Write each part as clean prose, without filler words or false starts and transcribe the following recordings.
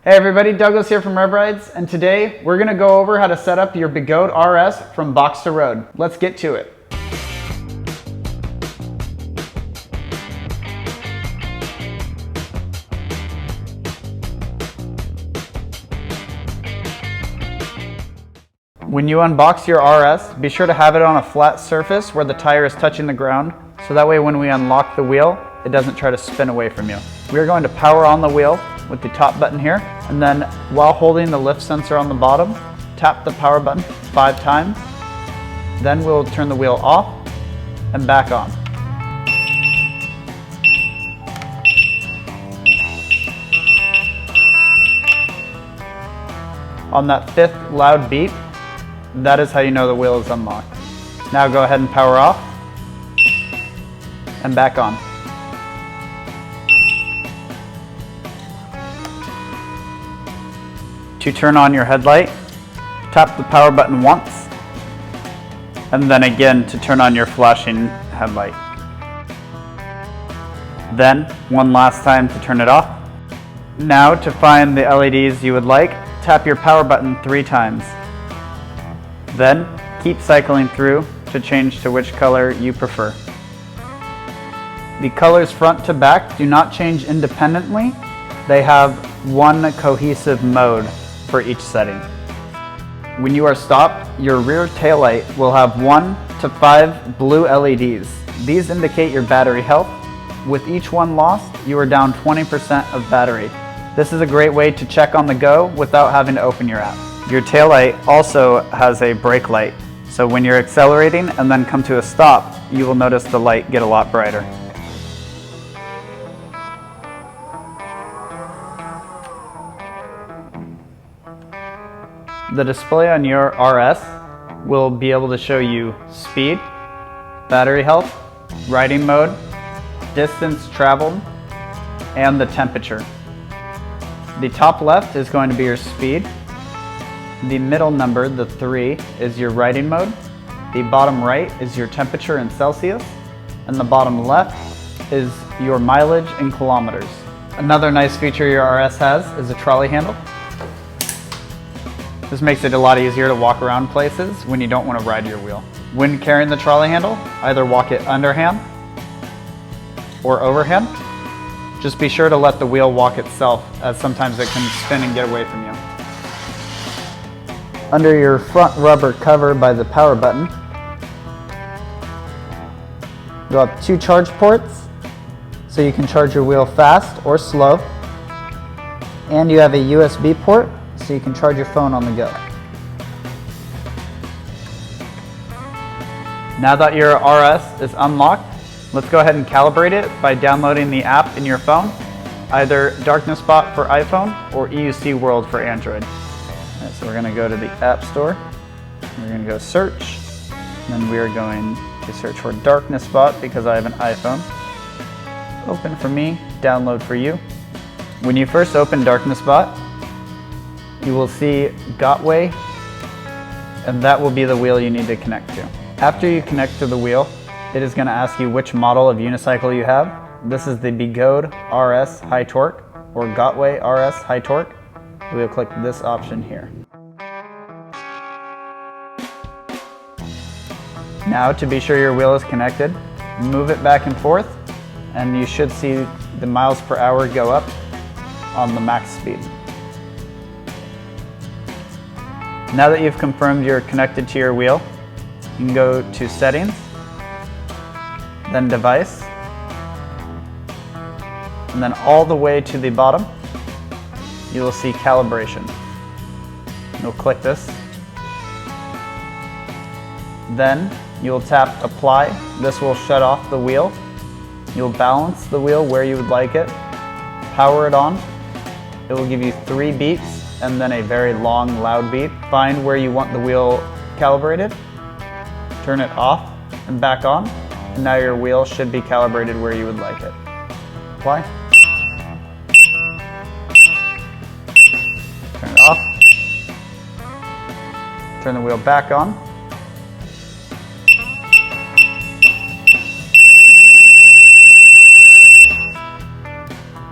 Hey everybody, Douglas here from Rev Rides, and today we're going to go over how to set up your Begode RS from box to road. Let's get to it. When you unbox your RS, be sure to have it on a flat surface where the tire is touching the ground, so that way when we unlock the wheel, it doesn't try to spin away from you. We are going to power on the wheel with the top button here, and then while holding the lift sensor on the bottom, tap the power button 5 times. Then we'll turn the wheel off and back on. On that 5th loud beep, that is how you know the wheel is unlocked. Now go ahead and power off and back on. To turn on your headlight, tap the power button once, and then again to turn on your flashing headlight. Then, one last time to turn it off. Now, to find the LEDs you would like, tap your power button 3 times. Then, keep cycling through to change to which color you prefer. The colors front to back do not change independently. They have one cohesive mode for each setting. When you are stopped, your rear taillight will have 1 to 5 blue LEDs. These indicate your battery health. With each one lost, you are down 20% of battery. This is a great way to check on the go without having to open your app. Your taillight also has a brake light, so when you're accelerating and then come to a stop, you will notice the light get a lot brighter. The display on your RS will be able to show you speed, battery health, riding mode, distance traveled, and the temperature. The top left is going to be your speed. The middle number, the 3, is your riding mode. The bottom right is your temperature in Celsius, and the bottom left is your mileage in kilometers. Another nice feature your RS has is a trolley handle. This makes it a lot easier to walk around places when you don't want to ride your wheel. When carrying the trolley handle, either walk it underhand or overhand. Just be sure to let the wheel walk itself, as sometimes it can spin and get away from you. Under your front rubber cover by the power button, you'll have 2 charge ports, so you can charge your wheel fast or slow. And you have a USB port, so you can charge your phone on the go. Now that your RS is unlocked, let's go ahead and calibrate it by downloading the app in your phone, either Darkness Spot for iPhone or EUC World for Android. Right, so we're going to go to the App Store, we're going to go search, and then we are going to search for Darkness Spot because I have an iPhone. Open for me, download for you. When you first open Darkness Spot, you will see Gotway, and that will be the wheel you need to connect to. After you connect to the wheel, it is going to ask you which model of unicycle you have. This is the Begode RS High Torque or Gotway RS High Torque. We'll click this option here. Now, to be sure your wheel is connected, move it back and forth, and you should see the miles per hour go up on the max speed. Now that you've confirmed you're connected to your wheel, you can go to Settings, then Device, and then all the way to the bottom, you will see Calibration. You'll click this. Then you'll tap Apply. This will shut off the wheel. You'll balance the wheel where you would like it. Power it on. It will give you 3 beeps and then a very long, loud beep. Find where you want the wheel calibrated. Turn it off and back on. And now your wheel should be calibrated where you would like it. Apply. Turn it off. Turn the wheel back on.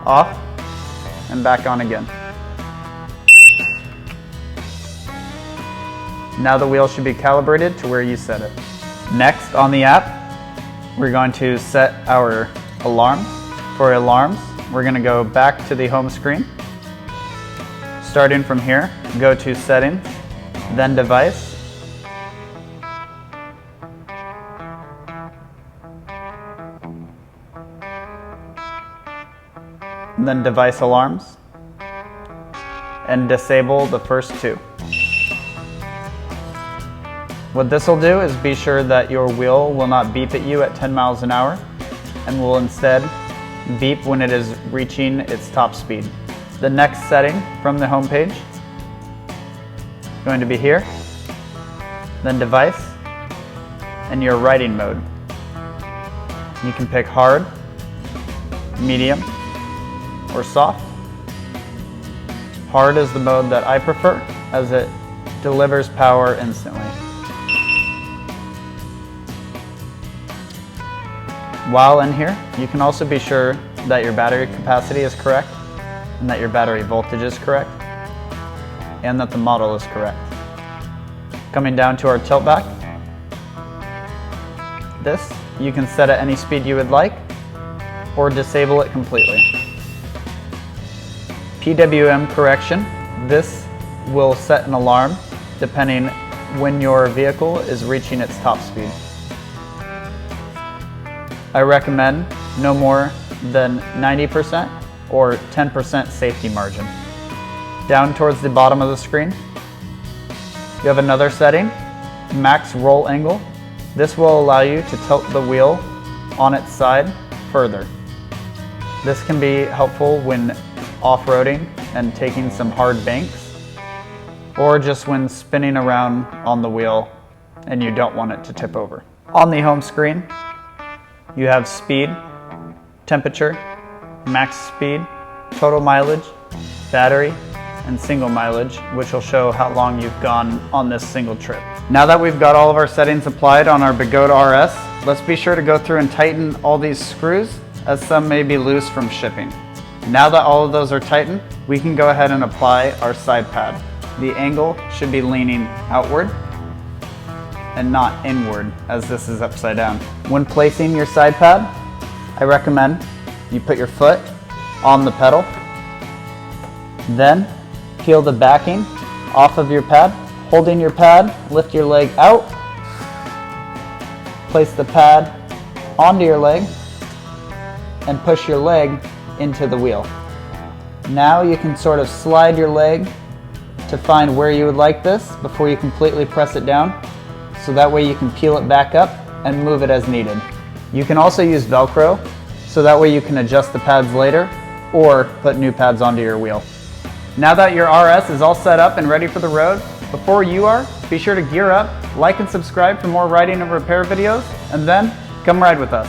Off and back on again. Now the wheel should be calibrated to where you set it. Next on the app, we're going to set our alarms. For alarms, we're going to go back to the home screen. Starting from here, go to Settings, then Device. Then Device Alarms. And disable the first two. What this will do is be sure that your wheel will not beep at you at 10 miles an hour and will instead beep when it is reaching its top speed. The next setting from the home page is going to be here, then Device, and your riding mode. You can pick hard, medium, or soft. Hard is the mode that I prefer as it delivers power instantly. While in here, you can also be sure that your battery capacity is correct, and that your battery voltage is correct, and that the model is correct. Coming down to our tilt back, this you can set at any speed you would like, or disable it completely. PWM correction, this will set an alarm depending when your vehicle is reaching its top speed. I recommend no more than 90% or 10% safety margin. Down towards the bottom of the screen, you have another setting, max roll angle. This will allow you to tilt the wheel on its side further. This can be helpful when off-roading and taking some hard banks, or just when spinning around on the wheel and you don't want it to tip over. On the home screen, you have speed, temperature, max speed, total mileage, battery, and single mileage, which will show how long you've gone on this single trip. Now that we've got all of our settings applied on our Begode RS, let's be sure to go through and tighten all these screws, as some may be loose from shipping. Now that all of those are tightened, we can go ahead and apply our side pad. The angle should be leaning outward and not inward, as this is upside down. When placing your side pad, I recommend you put your foot on the pedal, then peel the backing off of your pad. Holding your pad, lift your leg out, place the pad onto your leg, and push your leg into the wheel. Now you can sort of slide your leg to find where you would like this before you completely press it down, so that way you can peel it back up and move it as needed. You can also use Velcro, so that way you can adjust the pads later or put new pads onto your wheel. Now that your RS is all set up and ready for the road, before you are, be sure to gear up, like and subscribe for more riding and repair videos, and then come ride with us.